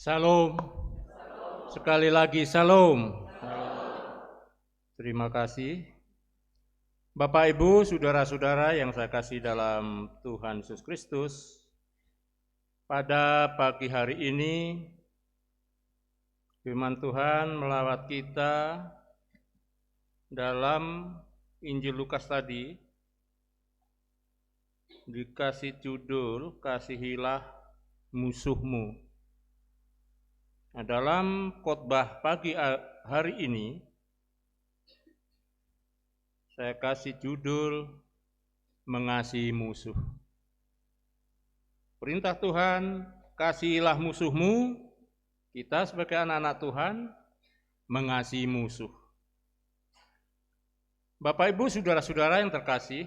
Salam. Sekali lagi salam. Terima kasih. Bapak, Ibu, saudara-saudara yang saya kasih dalam Tuhan Yesus Kristus, pada pagi hari ini firman Tuhan melawat kita dalam Injil Lukas tadi, dikasih judul, kasihilah musuhmu. Nah, dalam khotbah pagi hari ini, saya kasih judul mengasihi musuh. Perintah Tuhan, kasihilah musuhmu. Kita sebagai anak-anak Tuhan mengasihi musuh. Bapak, Ibu, saudara-saudara yang terkasih,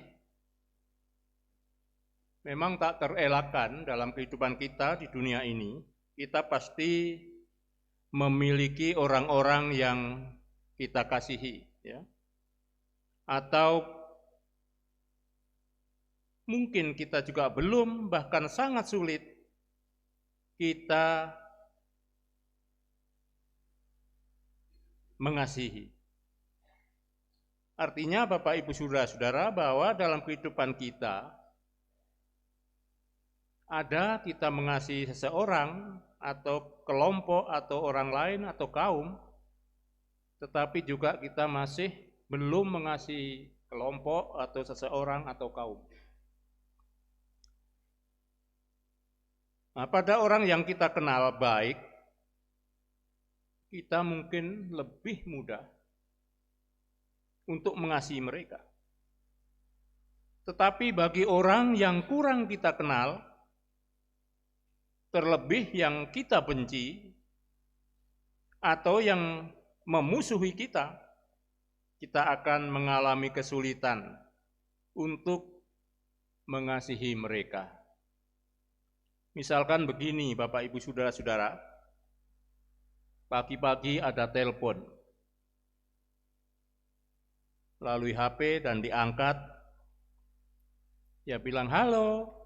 memang tak terelakkan dalam kehidupan kita di dunia ini, kita pasti memiliki orang-orang yang kita kasihi, ya. Atau mungkin kita juga belum, bahkan sangat sulit kita mengasihi. Artinya Bapak, Ibu, saudara-saudara, bahwa dalam kehidupan kita ada kita mengasihi seseorang atau kelompok atau orang lain atau kaum, tetapi juga kita masih belum mengasihi kelompok atau seseorang atau kaum. Nah, pada orang yang kita kenal baik, kita mungkin lebih mudah untuk mengasihi mereka. Tetapi bagi orang yang kurang kita kenal, terlebih yang kita benci atau yang memusuhi kita akan mengalami kesulitan untuk mengasihi mereka. Misalkan begini, Bapak, Ibu, saudara-saudara, pagi-pagi ada telepon melalui HP dan diangkat, dia bilang halo.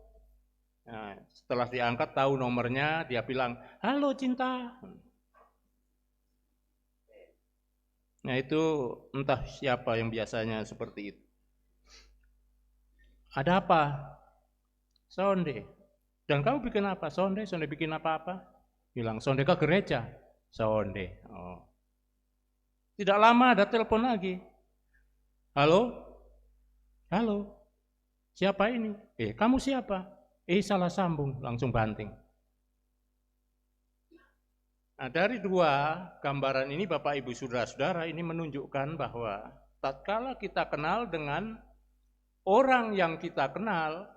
Nah, setelah diangkat tahu nomornya, dia bilang halo cinta. Nah, itu entah siapa yang biasanya seperti itu. Ada apa? Sonde. Dan kamu bikin apa? Sonde bikin apa-apa? Bilang sonde ke gereja. Sonde. Oh. Tidak lama ada telepon lagi. Halo? Halo? Siapa ini? Kamu siapa? Salah sambung, langsung banting. Nah, dari dua gambaran ini Bapak, Ibu, saudara-saudara, ini menunjukkan bahwa tatkala kita kenal dengan orang yang kita kenal,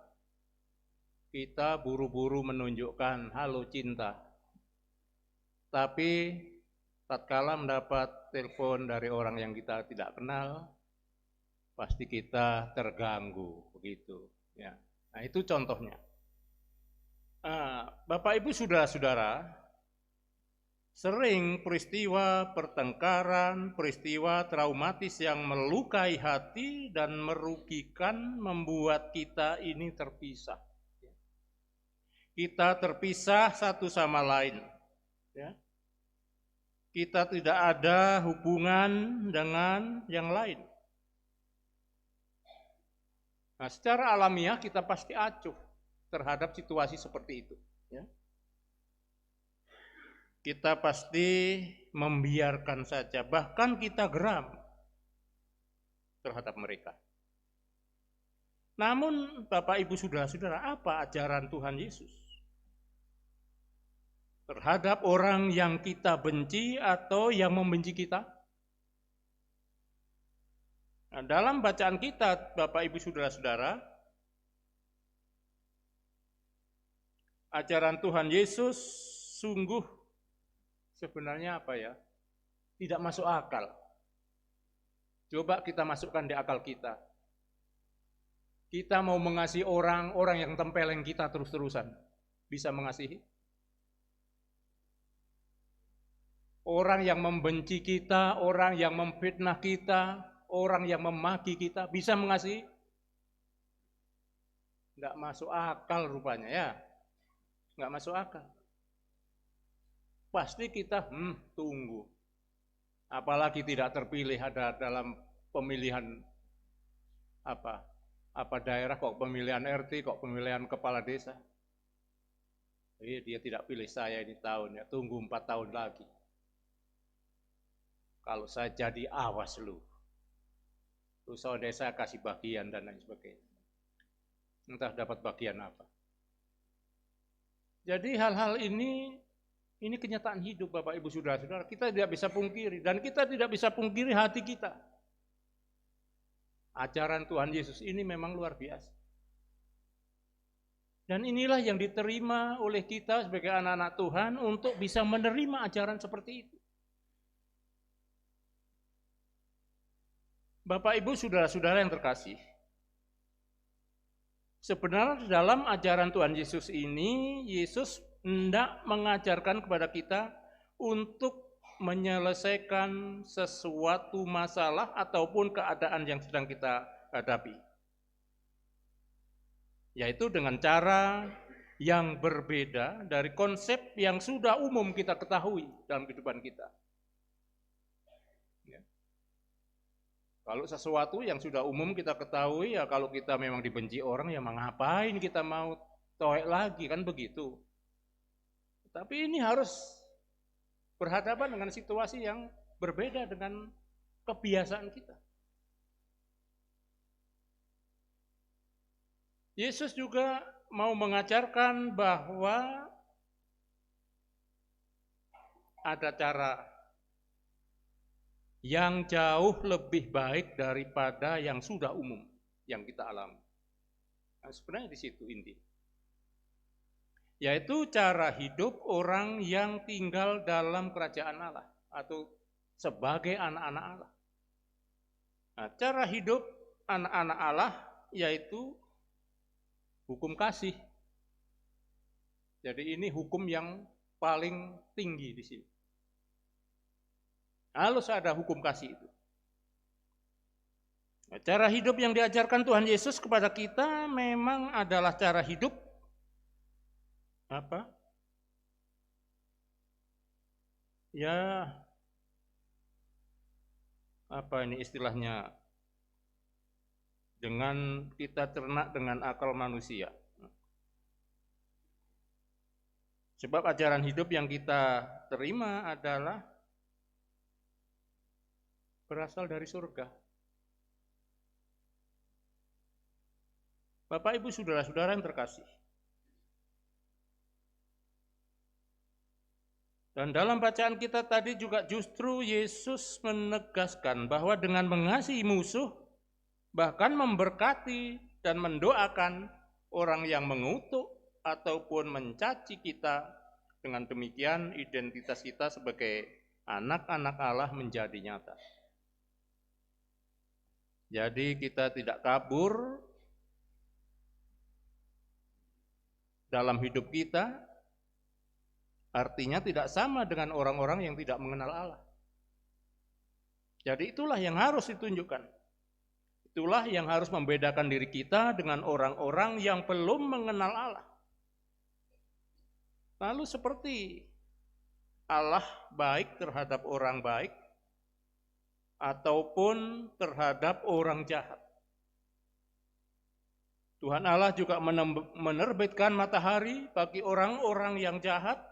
kita buru-buru menunjukkan halo cinta. Tapi tatkala mendapat telepon dari orang yang kita tidak kenal, pasti kita terganggu, begitu. Ya. Nah, itu contohnya. Bapak, Ibu, saudara-saudara, sering peristiwa pertengkaran, peristiwa traumatis yang melukai hati dan merugikan membuat kita ini terpisah. Kita terpisah satu sama lain. Ya. Kita tidak ada hubungan dengan yang lain. Nah, secara alamiah kita pasti acuh terhadap situasi seperti itu. Ya. Kita pasti membiarkan saja, bahkan kita geram terhadap mereka. Namun Bapak, Ibu, saudara-saudara, apa ajaran Tuhan Yesus terhadap orang yang kita benci atau yang membenci kita? Nah, dalam bacaan kita, Bapak, Ibu, saudara-saudara, ajaran Tuhan Yesus sungguh sebenarnya apa ya? Tidak masuk akal. Coba kita masukkan di akal kita. Kita mau mengasihi orang yang tempeleng kita terus-terusan. Bisa mengasihi? Orang yang membenci kita, orang yang memfitnah kita, orang yang memaki kita, bisa mengasihi? Enggak masuk akal rupanya, ya. Enggak masuk akal. pasti kita tunggu. Apalagi tidak terpilih ada dalam pemilihan apa daerah, kok pemilihan RT, kok pemilihan kepala desa. Jadi dia tidak pilih saya ini tahun ya, tunggu 4 tahun lagi. Kalau saya jadi awas lu desa kasih bagian dan lain sebagainya. Entah dapat bagian apa. Jadi hal-hal ini kenyataan hidup Bapak Ibu Saudara-saudara. Kita tidak bisa pungkiri dan kita tidak bisa pungkiri hati kita. Ajaran Tuhan Yesus ini memang luar biasa. Dan inilah yang diterima oleh kita sebagai anak-anak Tuhan untuk bisa menerima ajaran seperti itu. Bapak Ibu Saudara-saudara yang terkasih, sebenarnya dalam ajaran Tuhan Yesus ini, Yesus hendak mengajarkan kepada kita untuk menyelesaikan sesuatu masalah ataupun keadaan yang sedang kita hadapi. Yaitu dengan cara yang berbeda dari konsep yang sudah umum kita ketahui dalam kehidupan kita. Kalau sesuatu yang sudah umum kita ketahui, ya kalau kita memang dibenci orang, ya ngapain kita mau toek lagi, kan begitu. Tapi ini harus berhadapan dengan situasi yang berbeda dengan kebiasaan kita. Yesus juga mau mengajarkan bahwa ada cara yang jauh lebih baik daripada yang sudah umum yang kita alami. Nah, sebenarnya di situ inti. Yaitu cara hidup orang yang tinggal dalam kerajaan Allah atau sebagai anak-anak Allah. Nah, cara hidup anak-anak Allah yaitu hukum kasih. Jadi ini hukum yang paling tinggi di sini. Harus ada hukum kasih itu. Nah, cara hidup yang diajarkan Tuhan Yesus kepada kita memang adalah cara hidup apa? Ya, apa ini istilahnya? Dengan kita cerna dengan akal manusia. Sebab ajaran hidup yang kita terima adalah berasal dari surga. Bapak, Ibu, Saudara-saudara yang terkasih. Dan dalam bacaan kita tadi juga justru Yesus menegaskan bahwa dengan mengasihi musuh, bahkan memberkati dan mendoakan orang yang mengutuk ataupun mencaci kita, dengan demikian identitas kita sebagai anak-anak Allah menjadi nyata. Jadi kita tidak kabur dalam hidup kita, artinya tidak sama dengan orang-orang yang tidak mengenal Allah. Jadi itulah yang harus ditunjukkan. Itulah yang harus membedakan diri kita dengan orang-orang yang belum mengenal Allah. Lalu seperti Allah baik terhadap orang baik, ataupun terhadap orang jahat. Tuhan Allah juga menerbitkan matahari bagi orang-orang yang jahat,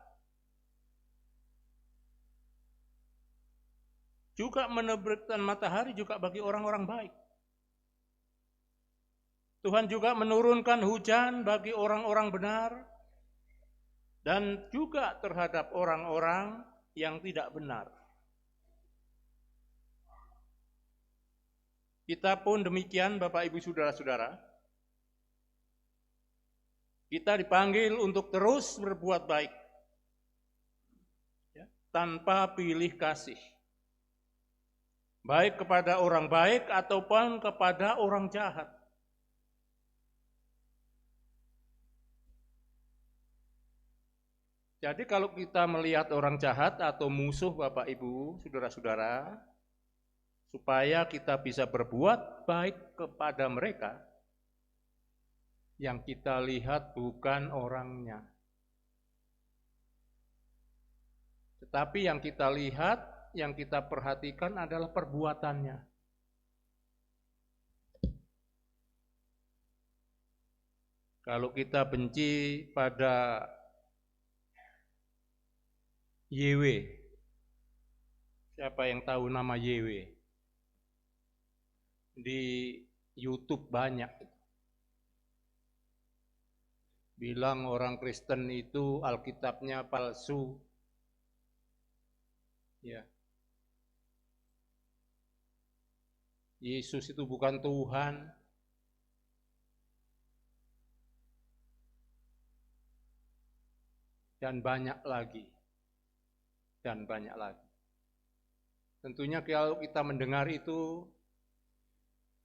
juga menerbitkan matahari juga bagi orang-orang baik. Tuhan juga menurunkan hujan bagi orang-orang benar, dan juga terhadap orang-orang yang tidak benar. Kita pun demikian, Bapak, Ibu, Saudara-saudara. Kita dipanggil untuk terus berbuat baik, ya, tanpa pilih kasih. Baik kepada orang baik ataupun kepada orang jahat. Jadi kalau kita melihat orang jahat atau musuh Bapak, Ibu, Saudara-saudara, supaya kita bisa berbuat baik kepada mereka, yang kita lihat bukan orangnya. Tetapi yang kita lihat, yang kita perhatikan adalah perbuatannya. Kalau kita benci pada YW, siapa yang tahu nama YW? Di YouTube banyak. Bilang orang Kristen itu Alkitabnya palsu. Ya. Yesus itu bukan Tuhan. Dan banyak lagi. Dan banyak lagi. Tentunya kalau kita mendengar itu,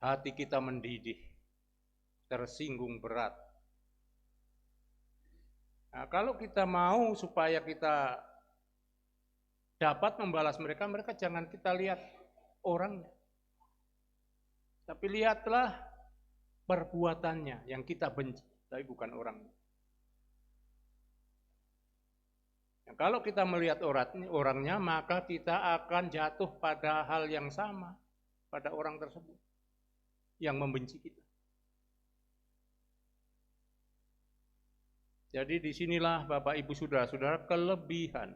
hati kita mendidih, tersinggung berat. Nah, kalau kita mau supaya kita dapat membalas mereka, mereka jangan kita lihat orangnya. Tapi lihatlah perbuatannya yang kita benci, tapi bukan orangnya. Nah, kalau kita melihat orangnya, maka kita akan jatuh pada hal yang sama pada orang tersebut yang membenci kita. Jadi disinilah Bapak Ibu Saudara-saudara kelebihan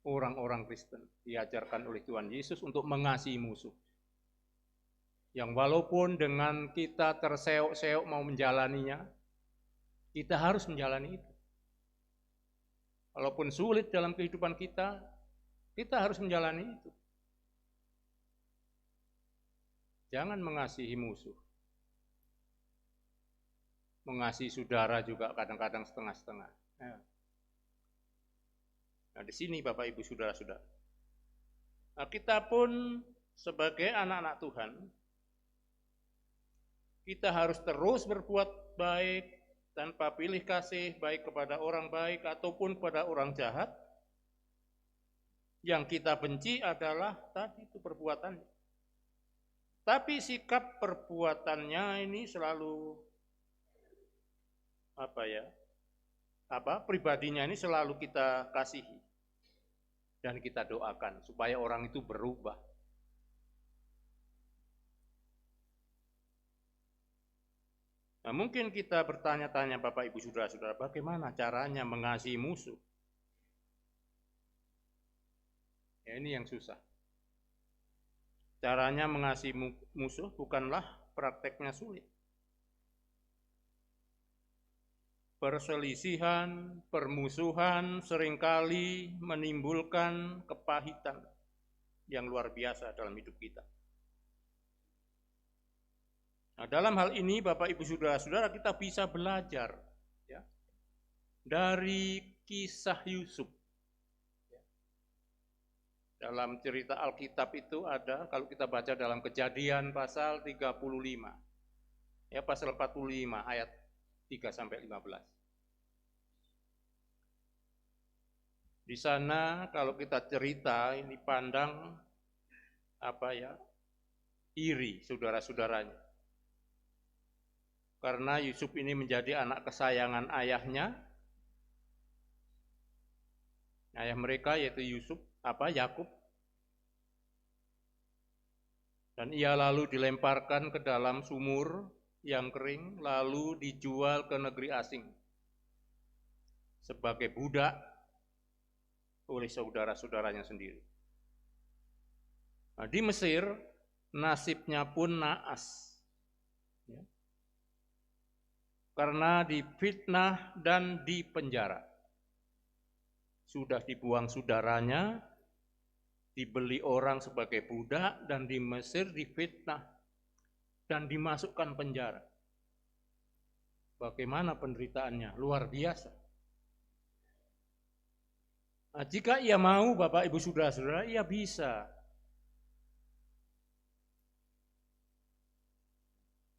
orang-orang Kristen diajarkan oleh Tuhan Yesus untuk mengasihi musuh. Yang walaupun dengan kita terseok-seok mau menjalaninya, kita harus menjalani itu. Walaupun sulit dalam kehidupan kita harus menjalani itu. Jangan mengasihi musuh. Mengasihi saudara juga kadang-kadang setengah-setengah. Nah, di sini Bapak Ibu Saudara-saudara. Nah, kita pun sebagai anak-anak Tuhan, kita harus terus berbuat baik tanpa pilih kasih, baik kepada orang baik ataupun kepada orang jahat. Yang kita benci adalah tadi itu perbuatannya. Tapi sikap perbuatannya ini selalu pribadinya ini selalu kita kasihi dan kita doakan supaya orang itu berubah. Nah, mungkin kita bertanya-tanya Bapak Ibu Saudara-saudara, bagaimana caranya mengasihi musuh? Ya, ini yang susah. Caranya mengasihi musuh bukanlah prakteknya sulit. Perselisihan, permusuhan seringkali menimbulkan kepahitan yang luar biasa dalam hidup kita. Nah, dalam hal ini Bapak Ibu Saudara-saudara kita bisa belajar ya, dari kisah Yusuf. Dalam cerita Alkitab itu ada, kalau kita baca dalam Kejadian pasal 35, ya pasal 45 ayat 3-15. Di sana kalau kita cerita ini pandang iri saudara-saudaranya. Karena Yusuf ini menjadi anak kesayangan ayahnya. Ayah mereka yaitu Yakub. Dan ia lalu dilemparkan ke dalam sumur yang kering, lalu dijual ke negeri asing sebagai budak oleh saudara-saudaranya sendiri. Nah, di Mesir nasibnya pun naas, ya, karena difitnah dan dipenjara. Sudah dibuang saudaranya, dibeli orang sebagai budak, dan di Mesir difitnah dan dimasukkan penjara. Bagaimana penderitaannya? Luar biasa. Nah, jika ia mau, Bapak Ibu Saudara-saudara, ia bisa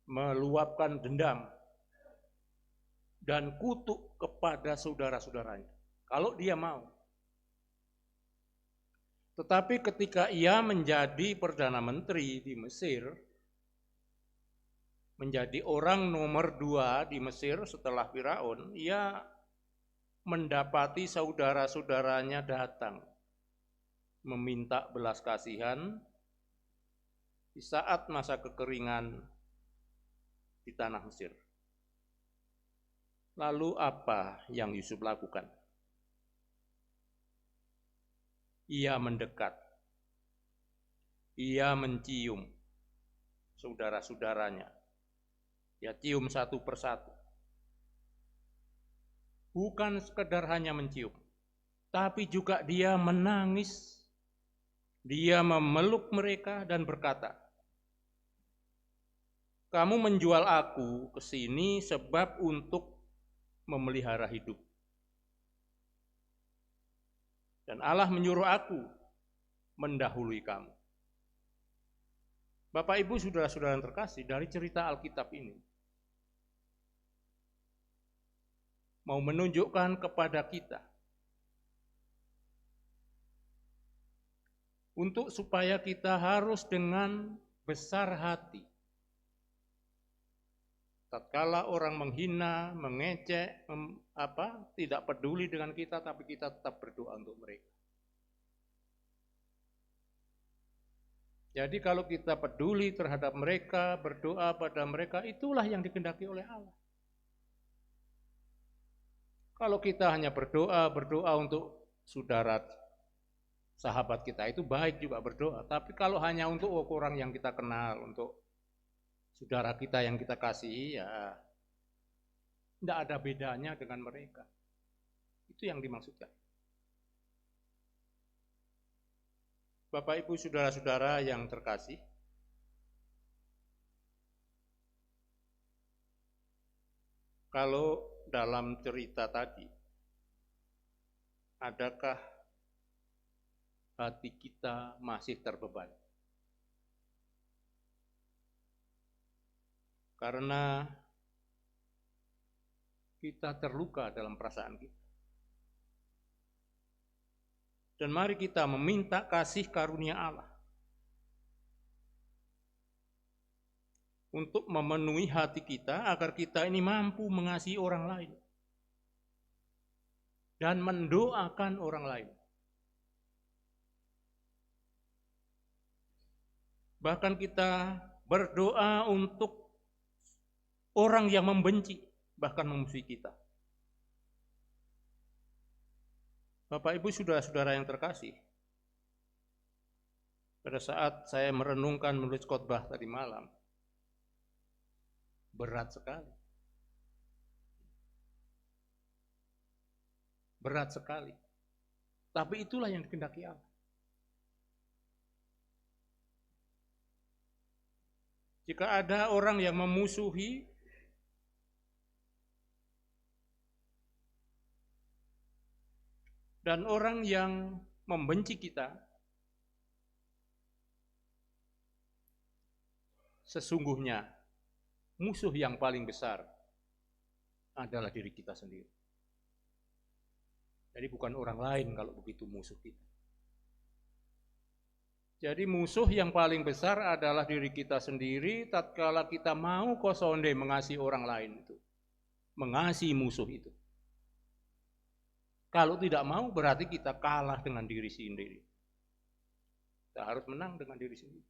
meluapkan dendam dan kutuk kepada saudara-saudaranya. Kalau dia mau. Tetapi ketika ia menjadi Perdana Menteri di Mesir, menjadi orang nomor 2 di Mesir setelah Firaun, ia mendapati saudara-saudaranya datang meminta belas kasihan di saat masa kekeringan di tanah Mesir. Lalu apa yang Yusuf lakukan? Ia mendekat, ia mencium saudara-saudaranya, ia cium satu persatu. Bukan sekedar hanya mencium, tapi juga dia menangis. Dia memeluk mereka dan berkata, "Kamu menjual aku ke sini sebab untuk memelihara hidup. Dan Allah menyuruh aku mendahului kamu." Bapak Ibu saudara-saudara yang terkasih, dari cerita Alkitab ini mau menunjukkan kepada kita untuk supaya kita harus dengan besar hati. Tatkala orang menghina, mengejek, tidak peduli dengan kita, tapi kita tetap berdoa untuk mereka. Jadi kalau kita peduli terhadap mereka, berdoa pada mereka, itulah yang dikehendaki oleh Allah. Kalau kita hanya berdoa untuk saudara, sahabat kita, itu baik juga berdoa. Tapi kalau hanya untuk orang yang kita kenal, untuk saudara kita yang kita kasihi, ya tidak ada bedanya dengan mereka. Itu yang dimaksudkan. Bapak Ibu saudara-saudara yang terkasih, kalau dalam cerita tadi, adakah hati kita masih terbeban? Karena kita terluka dalam perasaan kita. Dan mari kita meminta kasih karunia Allah untuk memenuhi hati kita agar kita ini mampu mengasihi orang lain dan mendoakan orang lain. Bahkan kita berdoa untuk orang yang membenci, bahkan memusuhi kita. Bapak Ibu saudara-saudara yang terkasih, pada saat saya merenungkan menulis khotbah tadi malam, berat sekali. Berat sekali. Tapi itulah yang dikehendaki Allah. Jika ada orang yang memusuhi dan orang yang membenci kita, sesungguhnya musuh yang paling besar adalah diri kita sendiri. Jadi bukan orang lain kalau begitu musuh kita. Jadi musuh yang paling besar adalah diri kita sendiri tatkala kita mau kosonde mengasihi orang lain itu. Mengasihi musuh itu. Kalau tidak mau berarti kita kalah dengan diri sendiri. Kita harus menang dengan diri sendiri.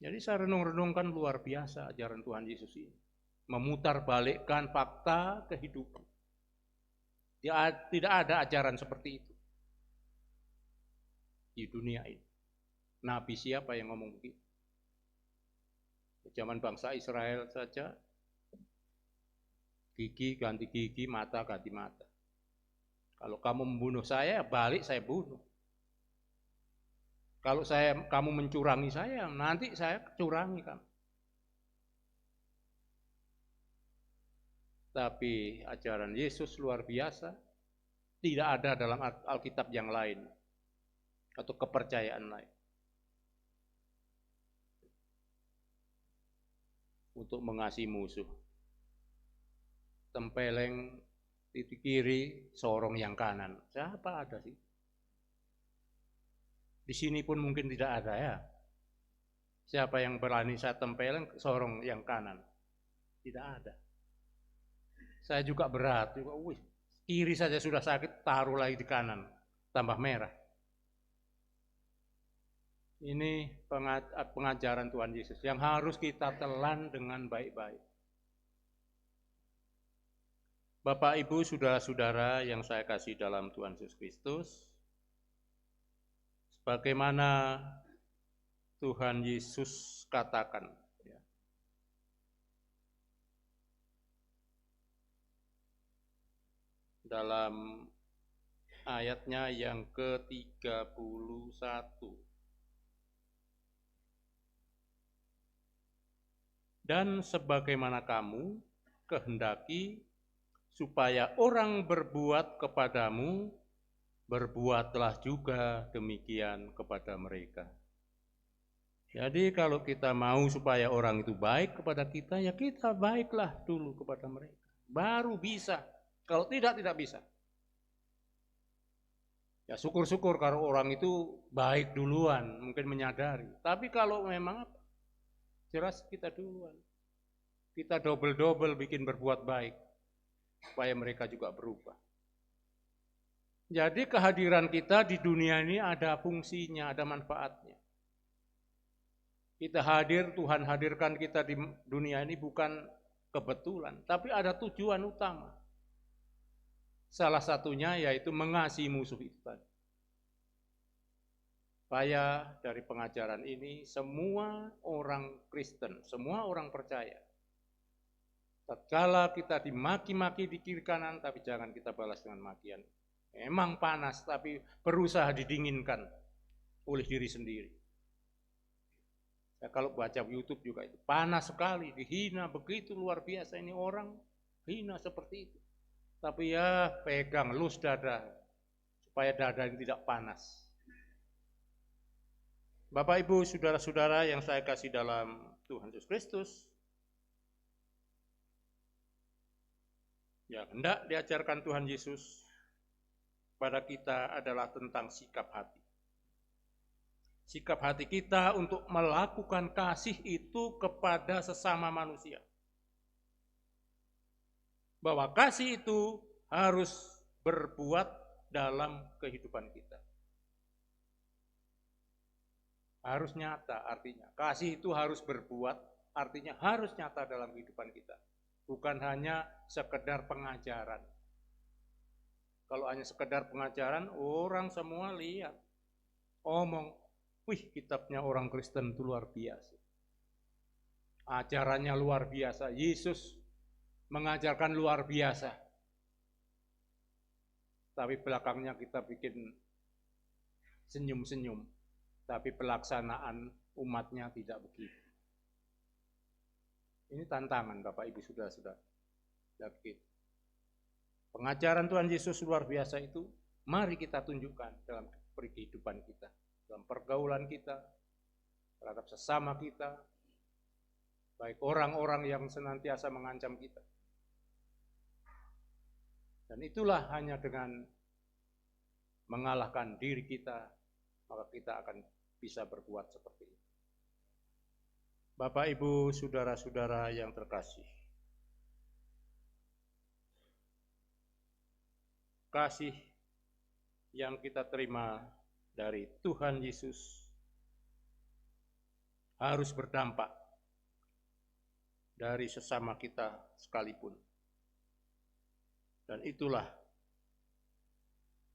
Jadi saya renung-renungkan luar biasa ajaran Tuhan Yesus ini. Memutarbalikkan fakta kehidupan. Tidak ada ajaran seperti itu di dunia ini. Nabi siapa yang ngomong begitu? Zaman bangsa Israel saja, gigi ganti gigi, mata ganti mata. Kalau kamu membunuh saya, balik saya bunuh. Kalau kamu mencurangi saya, nanti saya curangi kamu. Tapi ajaran Yesus luar biasa, tidak ada dalam Alkitab yang lain atau kepercayaan lain. Untuk mengasihi musuh. Tempeleng titik kiri, sorong yang kanan. Siapa ada sih? Di sini pun mungkin tidak ada ya. Siapa yang berani saya tempeleng sorong yang kanan? Tidak ada. Saya juga berat, kiri saja sudah sakit, taruh lagi di kanan, tambah merah. Ini pengajaran Tuhan Yesus yang harus kita telan dengan baik-baik. Bapak, Ibu, saudara-saudara yang saya kasih dalam Tuhan Yesus Kristus, sebagaimana Tuhan Yesus katakan, dalam ayatnya yang ke-31. Dan sebagaimana kamu kehendaki supaya orang berbuat kepadamu, berbuatlah juga demikian kepada mereka. Jadi kalau kita mau supaya orang itu baik kepada kita, ya kita baiklah dulu kepada mereka. Baru bisa. Kalau tidak bisa. Ya syukur-syukur kalau orang itu baik duluan, mungkin menyadari. Tapi kalau memang apa? Jelas kita duluan. Kita double-double bikin berbuat baik, supaya mereka juga berubah. Jadi kehadiran kita di dunia ini ada fungsinya, ada manfaatnya. Kita hadir, Tuhan hadirkan kita di dunia ini bukan kebetulan, tapi ada tujuan utama. Salah satunya yaitu mengasihi musuh itu tadi. Supaya dari pengajaran ini semua orang Kristen, semua orang percaya, tatkala kita dimaki-maki di kiri kanan, tapi jangan kita balas dengan makian. Memang panas, tapi berusaha didinginkan oleh diri sendiri. Ya, kalau baca YouTube juga itu panas sekali, dihina begitu luar biasa, ini orang hina seperti itu. Tapi ya pegang, lus dada, supaya dada ini tidak panas. Bapak, Ibu, saudara-saudara yang saya kasih dalam Tuhan Yesus Kristus, yang hendak diajarkan Tuhan Yesus pada kita adalah tentang sikap hati. Sikap hati kita untuk melakukan kasih itu kepada sesama manusia. Bahwa kasih itu harus berbuat dalam kehidupan kita. Harus nyata artinya. Kasih itu harus berbuat, artinya harus nyata dalam kehidupan kita. Bukan hanya sekedar pengajaran. Kalau hanya sekedar pengajaran, orang semua lihat. Omong, wih kitabnya orang Kristen itu luar biasa. Ajarannya luar biasa. Yesus mengajarkan luar biasa. Tapi belakangnya kita bikin senyum-senyum. Tapi pelaksanaan umatnya tidak begitu. Ini tantangan Bapak Ibu saudara-saudara. Pengajaran Tuhan Yesus luar biasa itu, mari kita tunjukkan dalam kehidupan kita, dalam pergaulan kita, terhadap sesama kita, baik orang-orang yang senantiasa mengancam kita. Dan itulah hanya dengan mengalahkan diri kita, maka kita akan bisa berbuat seperti itu. Bapak, Ibu, saudara-saudara yang terkasih, kasih yang kita terima dari Tuhan Yesus harus berdampak dari sesama kita sekalipun. Dan itulah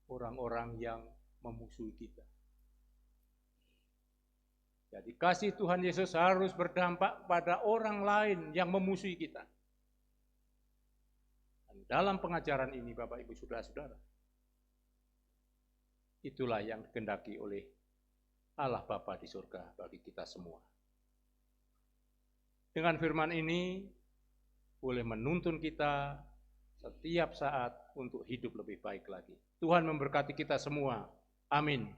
orang-orang yang memusuhi kita. Jadi kasih Tuhan Yesus harus berdampak pada orang lain yang memusuhi kita. Dan dalam pengajaran ini Bapak Ibu saudara-saudara, itulah yang dikehendaki oleh Allah Bapa di surga bagi kita semua. Dengan firman ini boleh menuntun kita setiap saat untuk hidup lebih baik lagi. Tuhan memberkati kita semua. Amin.